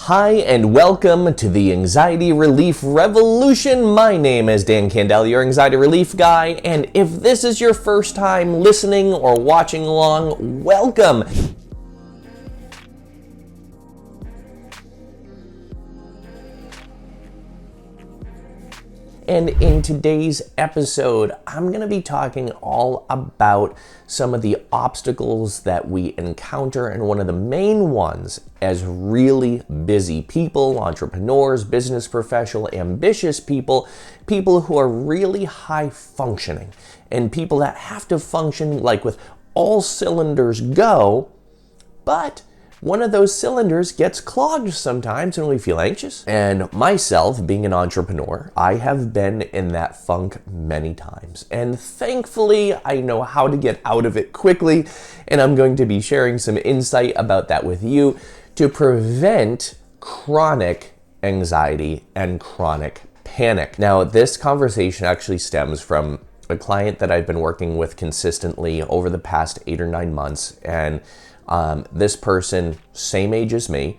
Hi and welcome to the Anxiety Relief Revolution. My name is Dan Candell, your anxiety relief guy, and if this is your first time listening or watching along, welcome. And in today's episode, I'm going to be talking all about some of the obstacles that we encounter, and one of the main ones as really busy people, entrepreneurs, business professional, ambitious people, people who are really high functioning, and people that have to function like with all cylinders go, but one of those cylinders gets clogged sometimes and we feel anxious. And myself, being an entrepreneur, I have been in that funk many times. And thankfully, I know how to get out of it quickly. And I'm going to be sharing some insight about that with you to prevent chronic anxiety and chronic panic. Now, this conversation actually stems from a client that I've been working with consistently over the past 8 or 9 months. And this person, same age as me,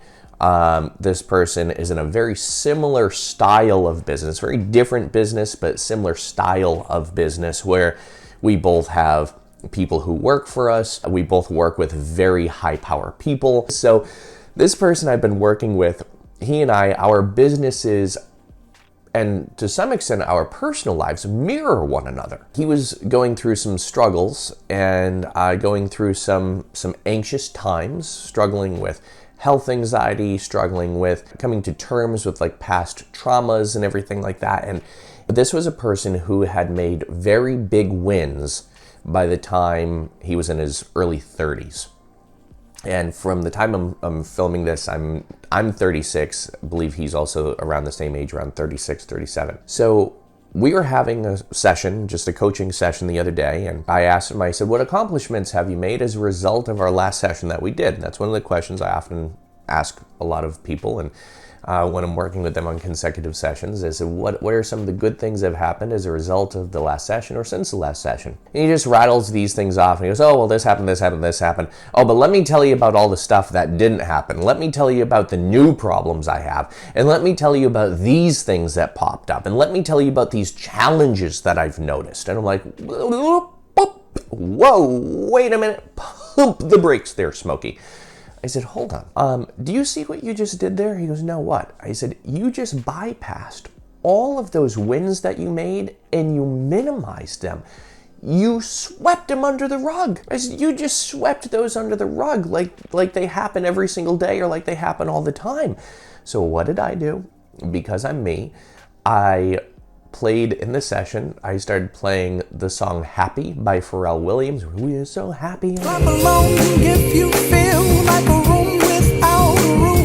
this person is in a very similar style of business, very different business, but similar style of business where we both have people who work for us. We both work with very high power people. So this person I've been working with, he and I, our businesses and to some extent our personal lives mirror one another. He was going through some struggles and going through some anxious times, struggling with health anxiety, struggling with coming to terms with like past traumas and everything like that. And this was a person who had made very big wins by the time he was in his early 30s. And from the time I'm filming this, I'm 36. I believe he's also around the same age, around 36, 37. So we were having a session, just a coaching session the other day, and I asked him, I said, what accomplishments have you made as a result of our last session that we did? And that's one of the questions I often ask a lot of people, and when I'm working with them on consecutive sessions, is what are some of the good things that have happened as a result of the last session or since the last session? And he just rattles these things off and he goes, oh, well, this happened, this happened, this happened. Oh, but let me tell you about all the stuff that didn't happen. Let me tell you about the new problems I have. And let me tell you about these things that popped up. And let me tell you about these challenges that I've noticed. And I'm like, whoa, wait a minute. Pump the brakes there, Smokey. I said, hold on. Do you see what you just did there? He goes, no, what? I said, you just bypassed all of those wins that you made and you minimized them. You swept them under the rug. I said, you just swept those under the rug like they happen every single day or like they happen all the time. So what did I do? Because I'm me, I played in the session, I started playing the song Happy by Pharrell Williams. We're so happy. Clap along if you feel like a room without a roof.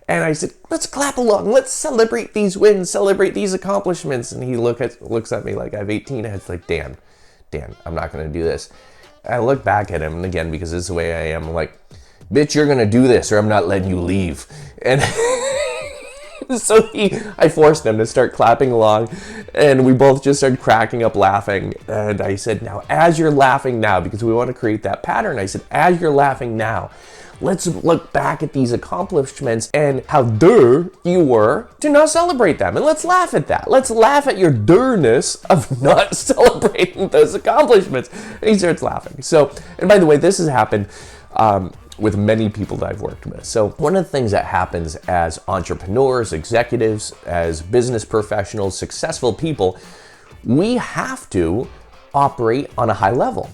And I said, let's clap along. Let's celebrate these wins, celebrate these accomplishments. And he looks at me like I have 18 heads, like, Dan, I'm not going to do this. And I look back at him, and again, because this is the way I am, I'm like, bitch, you're going to do this or I'm not letting you leave. And so I forced them to start clapping along, and we both just started cracking up laughing. And I said, now, as you're laughing now, because we want to create that pattern, I said, as you're laughing now, let's look back at these accomplishments and how dare you were to not celebrate them. And let's laugh at that. Let's laugh at your durness of not celebrating those accomplishments. And he starts laughing. So, and by the way, this has happened with many people that I've worked with. So one of the things that happens as entrepreneurs, executives, as business professionals, successful people, we have to operate on a high level.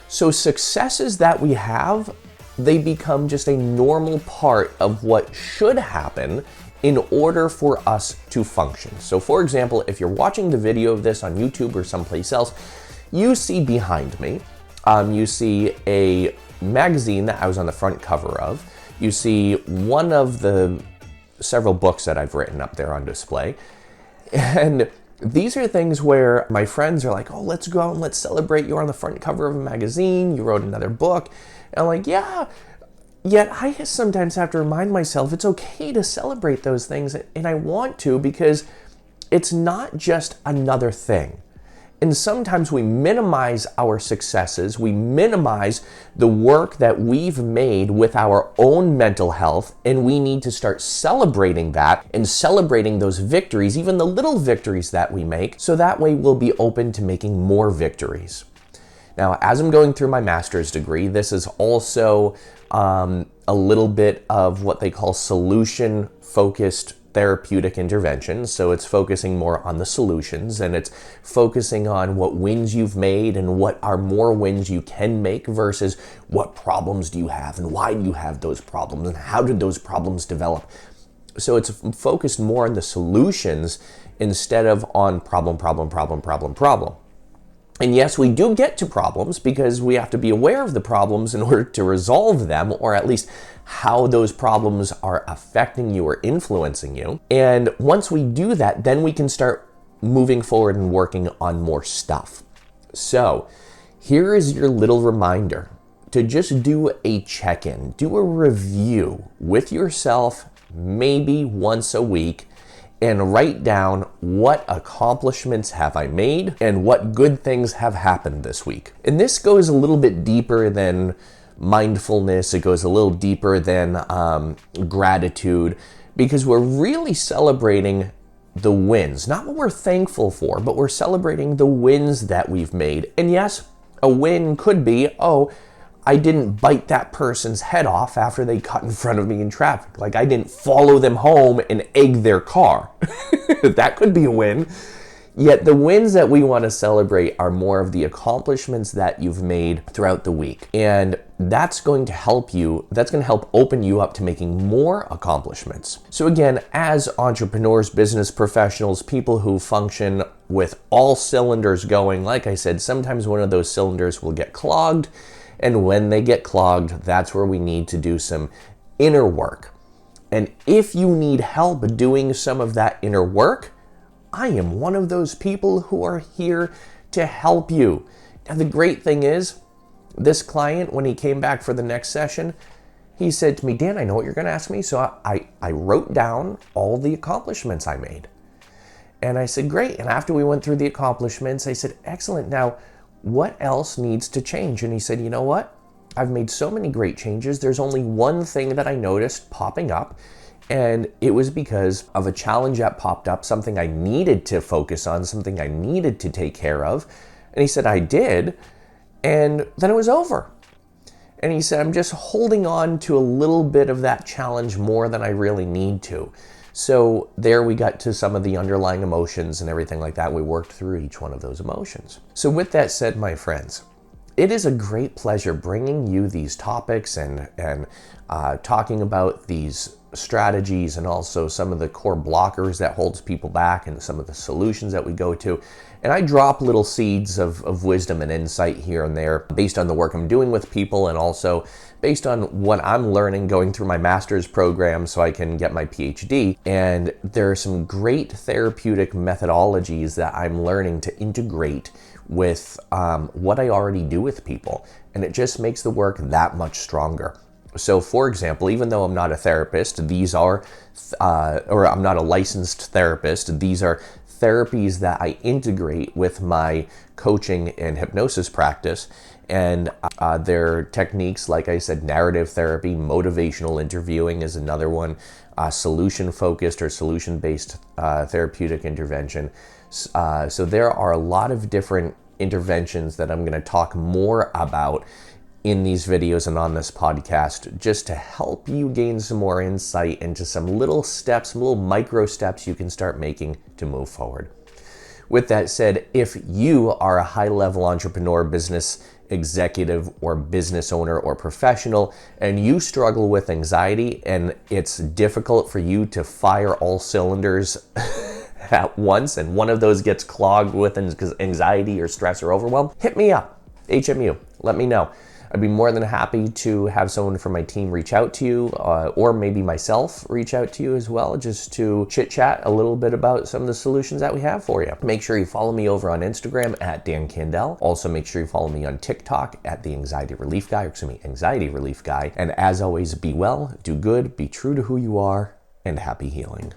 So successes that we have, they become just a normal part of what should happen in order for us to function. So for example, if you're watching the video of this on YouTube or someplace else, you see behind me, you see a magazine that I was on the front cover of. You see one of the several books that I've written up there on display. And these are things where my friends are like, oh, let's go out and let's celebrate. You're on the front cover of a magazine. You wrote another book. And I'm like, yeah. Yet I sometimes have to remind myself it's okay to celebrate those things. And I want to, because it's not just another thing. And sometimes we minimize our successes, we minimize the work that we've made with our own mental health, and we need to start celebrating that and celebrating those victories, even the little victories that we make, so that way we'll be open to making more victories. Now, as I'm going through my master's degree, this is also a little bit of what they call solution-focused therapeutic interventions. So it's focusing more on the solutions, and it's focusing on what wins you've made and what are more wins you can make versus what problems do you have and why do you have those problems and how did those problems develop. So it's focused more on the solutions instead of on problem. And yes, we do get to problems because we have to be aware of the problems in order to resolve them, or at least how those problems are affecting you or influencing you. And once we do that, then we can start moving forward and working on more stuff. So here is your little reminder to just do a check-in, do a review with yourself, maybe once a week, and write down what accomplishments have I made and what good things have happened this week. And this goes a little bit deeper than mindfulness. It goes a little deeper than gratitude, because we're really celebrating the wins, not what we're thankful for, but we're celebrating the wins that we've made. And yes, a win could be, oh, I didn't bite that person's head off after they cut in front of me in traffic. Like, I didn't follow them home and egg their car. That could be a win. Yet the wins that we want to celebrate are more of the accomplishments that you've made throughout the week. And that's going to help you, that's going to help open you up to making more accomplishments. So again, as entrepreneurs, business professionals, people who function with all cylinders going, like I said, sometimes one of those cylinders will get clogged. And when they get clogged, that's where we need to do some inner work. And if you need help doing some of that inner work, I am one of those people who are here to help you. Now, the great thing is, this client, when he came back for the next session, he said to me, Dan, I know what you're going to ask me. So I wrote down all the accomplishments I made. And I said, great. And after we went through the accomplishments, I said, excellent. Now, what else needs to change? And he said, you know what? I've made so many great changes. There's only one thing that I noticed popping up, and it was because of a challenge that popped up, something I needed to focus on, something I needed to take care of. And he said, I did, and then it was over. And he said, I'm just holding on to a little bit of that challenge more than I really need to. So there we got to some of the underlying emotions and everything like that. We worked through each one of those emotions. So with that said, my friends, it is a great pleasure bringing you these topics and talking about these strategies and also some of the core blockers that holds people back and some of the solutions that we go to. And I drop little seeds of wisdom and insight here and there based on the work I'm doing with people and also based on what I'm learning going through my master's program so I can get my PhD. And there are some great therapeutic methodologies that I'm learning to integrate with what I already do with people. And it just makes the work that much stronger. So for example, even though I'm not a therapist, these are, or I'm not a licensed therapist, these are therapies that I integrate with my coaching and hypnosis practice. And their techniques, like I said, narrative therapy, motivational interviewing is another one, solution-focused or solution-based therapeutic intervention. So there are a lot of different interventions that I'm going to talk more about in these videos and on this podcast, just to help you gain some more insight into some little steps, some little micro steps you can start making to move forward. With that said, if you are a high-level entrepreneur, business executive, or business owner or professional, and you struggle with anxiety and it's difficult for you to fire all cylinders at once, and one of those gets clogged with anxiety or stress or overwhelm, hit me up, HMU, let me know. I'd be more than happy to have someone from my team reach out to you, or maybe myself reach out to you as well, just to chit chat a little bit about some of the solutions that we have for you. Make sure you follow me over on Instagram at Dan Candell. Also make sure you follow me on TikTok at the Anxiety Relief Guy, Anxiety Relief Guy. And as always, be well, do good, be true to who you are, and happy healing.